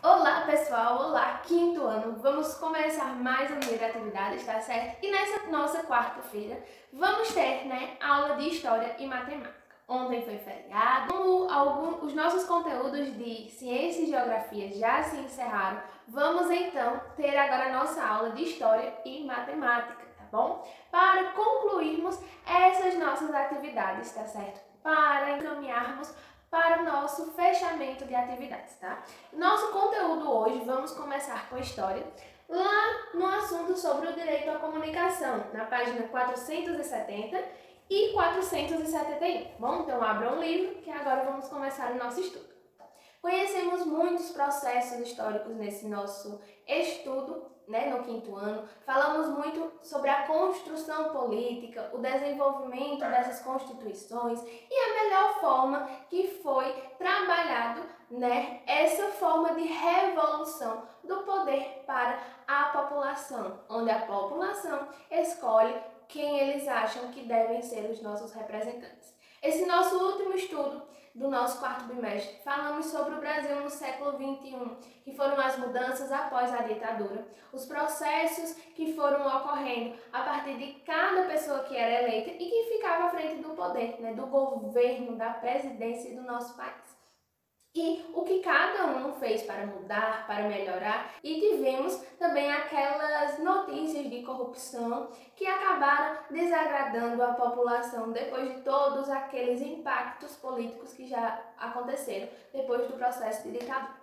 Olá pessoal, olá, quinto ano, vamos começar mais um dia de atividades, tá certo? E nessa nossa quarta-feira vamos ter, aula de História e Matemática. Ontem foi feriado, como os nossos conteúdos de Ciência e Geografia já se encerraram, vamos então ter agora a nossa aula de História e Matemática, tá bom? Para concluirmos essas nossas atividades, tá certo? Para encaminharmos para o nosso fechamento de atividades, tá? Nosso conteúdo hoje, vamos começar com a história, lá no assunto sobre o direito à comunicação, na página 470 e 471. Bom, então abra um livro que agora vamos começar o nosso estudo. Conhecemos muitos processos históricos nesse nosso estudo, no quinto ano. Falamos muito sobre a construção política, o desenvolvimento dessas constituições e a melhor forma que foi trabalhado, essa forma de revolução do poder para a população, onde a população escolhe quem eles acham que devem ser os nossos representantes. Esse nosso último estudo do nosso quarto bimestre, falamos sobre o Brasil no século XXI, que foram as mudanças após a ditadura, os processos que foram ocorrendo a partir de cada pessoa que era eleita e que ficava à frente do poder, do governo, da presidência do nosso país. E o que cada um fez para mudar, para melhorar, e tivemos também aquelas notícias de corrupção que acabaram desagradando a população depois de todos aqueles impactos políticos que já aconteceram depois do processo de ditadura.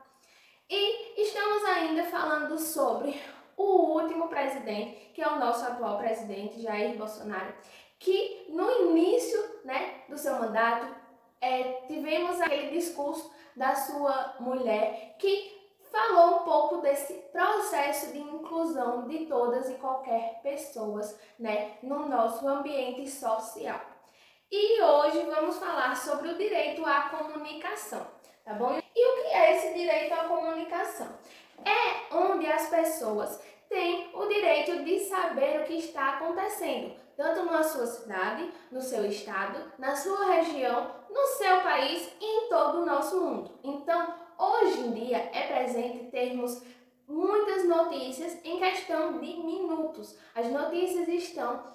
E estamos ainda falando sobre o último presidente, que é o nosso atual presidente, Jair Bolsonaro, que no início, do seu mandato, tivemos aquele discurso da sua mulher que falou um pouco desse processo de inclusão de todas e qualquer pessoas, no nosso ambiente social. E hoje vamos falar sobre o direito à comunicação, tá bom? E o que é esse direito à comunicação? É onde as pessoas têm o direito de saber o que está acontecendo, tanto na sua cidade, no seu estado, na sua região, no seu país e em todo o nosso mundo. Então, hoje em dia é presente termos muitas notícias em questão de minutos. As notícias estão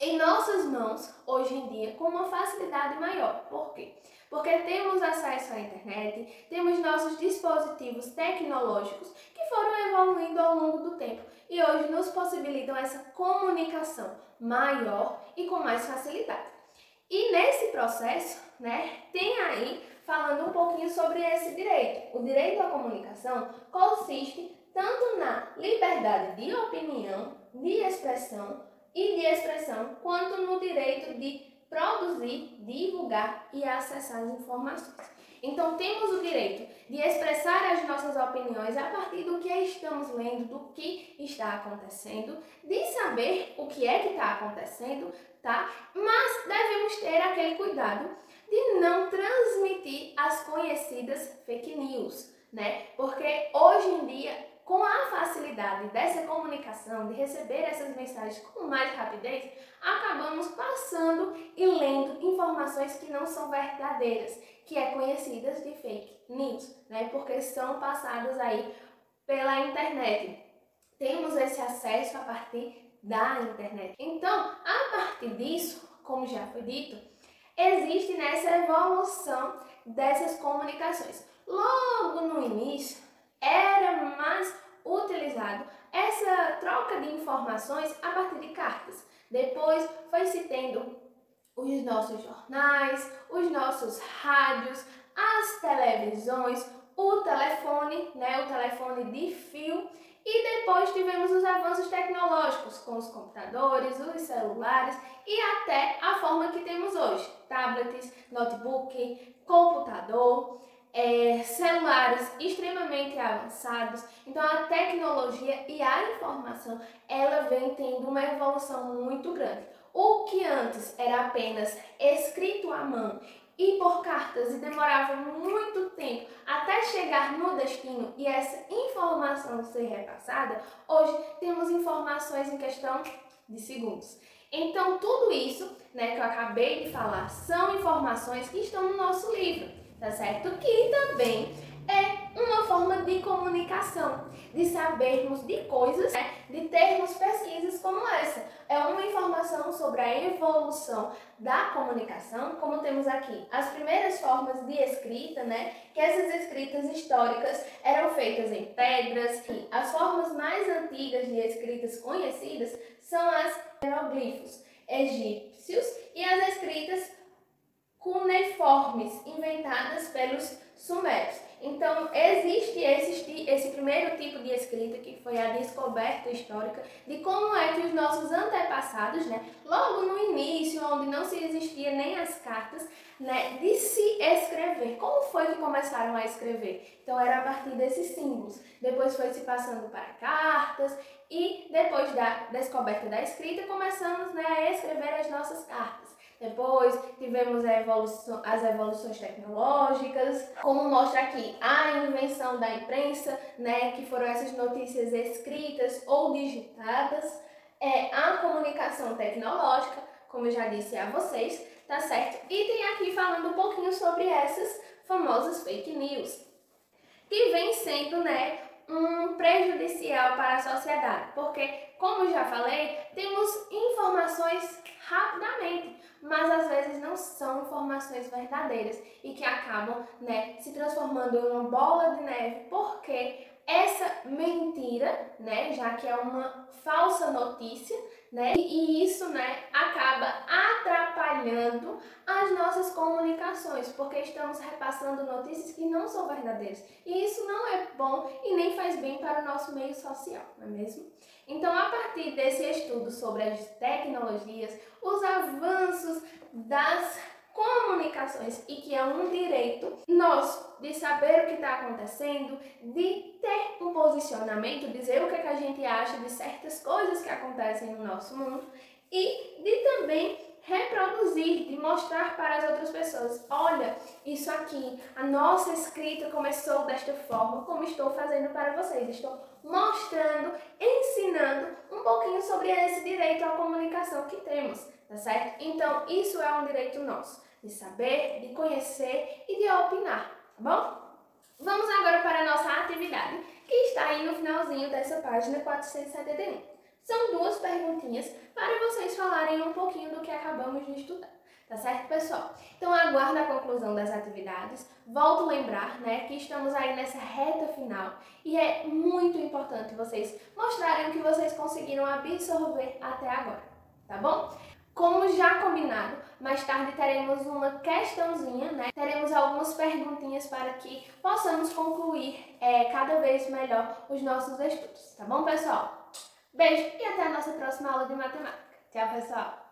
em nossas mãos, hoje em dia, com uma facilidade maior. Por quê? Porque temos acesso à internet, temos nossos dispositivos tecnológicos que foram evoluindo ao longo do tempo e hoje nos possibilitam essa comunicação maior e com mais facilidade. E nesse processo, tem aí, falando um pouquinho sobre esse direito. O direito à comunicação consiste tanto na liberdade de opinião, de expressão, quanto no direito de produzir, divulgar e acessar as informações. Então, temos o direito de expressar as nossas opiniões a partir do que estamos lendo, do que está acontecendo, de saber o que é que está acontecendo, tá? Mas devemos ter aquele cuidado de não transmitir as conhecidas fake news, Porque hoje em dia, com a facilidade dessa comunicação, de receber essas mensagens com mais rapidez, acabamos passando e lendo informações que não são verdadeiras, que é conhecidas de fake news, Porque são passadas aí pela internet. Temos esse acesso a partir da internet. Então, a partir disso, como já foi dito, existe nessa evolução dessas comunicações. Logo no início, era mais utilizado essa troca de informações a partir de cartas. Depois foi se tendo os nossos jornais, os nossos rádios, as televisões, o telefone, o telefone de fio, e depois tivemos os avanços tecnológicos com os computadores, os celulares e até a forma que temos hoje, tablets, notebook, computador, celulares extremamente avançados. Então a tecnologia e a informação, ela vem tendo uma evolução muito grande. O que antes era apenas escrito à mão e por cartas e demorava muito tempo até chegar no destino e essa informação ser repassada, hoje temos informações em questão de segundos. Então tudo isso, que eu acabei de falar, são informações que estão no nosso livro, tá certo? Que também é uma forma de comunicação, de sabermos de coisas, né? De termos pesquisas como essa. É uma informação sobre a evolução da comunicação, como temos aqui as primeiras formas de escrita, né? Que essas escritas históricas eram feitas em pedras. E as formas mais antigas de escritas conhecidas são as hieroglifos egípcios e as escritas cuneiformes, inventadas pelos sumérios. Então, existe esse primeiro tipo de escrita, que foi a descoberta histórica de como é que os nossos antepassados, né, logo no início, onde não se existia nem as cartas, né, de se escrever. Como foi que começaram a escrever? Então, era a partir desses símbolos. Depois foi se passando para cartas e depois da descoberta da escrita, começamos, né, a escrever as nossas cartas. Depois tivemos as evoluções tecnológicas, como mostra aqui a invenção da imprensa, né, que foram essas notícias escritas ou digitadas, a comunicação tecnológica, como eu já disse a vocês, tá certo? E tem aqui falando um pouquinho sobre essas famosas fake news, que vem sendo, né, prejudicial para a sociedade, porque, como já falei, temos informações rapidamente, mas às vezes não são informações verdadeiras e que acabam, né, se transformando em uma bola de neve, porque essa mentira, né, já que é uma falsa notícia, né, e isso, né, acaba atrapalhando as nossas comunicações, porque estamos repassando notícias que não são verdadeiras. E isso não é bom e nem faz bem para o nosso meio social, não é mesmo? Então, a partir desse estudo sobre as tecnologias, os avanços das comunicações, e que é um direito nosso de saber o que está acontecendo, de ter um posicionamento, dizer o que a gente acha de certas coisas que acontecem no nosso mundo e de também reproduzir, de mostrar para as outras pessoas, olha, isso aqui, a nossa escrita começou desta forma, como estou fazendo para vocês, estou mostrando, ensinando um pouquinho sobre esse direito à comunicação que temos, tá certo? Então, isso é um direito nosso, de saber, de conhecer e de opinar, tá bom? Vamos agora para a nossa atividade, que está aí no finalzinho dessa página 471. São duas perguntinhas para vocês falarem um pouquinho do que acabamos de estudar. Tá certo, pessoal? Então, aguardo a conclusão das atividades. Volto a lembrar, né, que estamos aí nessa reta final e é muito importante vocês mostrarem o que vocês conseguiram absorver até agora, tá bom? Como já combinado, mais tarde teremos uma questãozinha, né? Teremos algumas perguntinhas para que possamos concluir cada vez melhor os nossos estudos, tá bom, pessoal? Beijo e até a nossa próxima aula de matemática. Tchau, pessoal!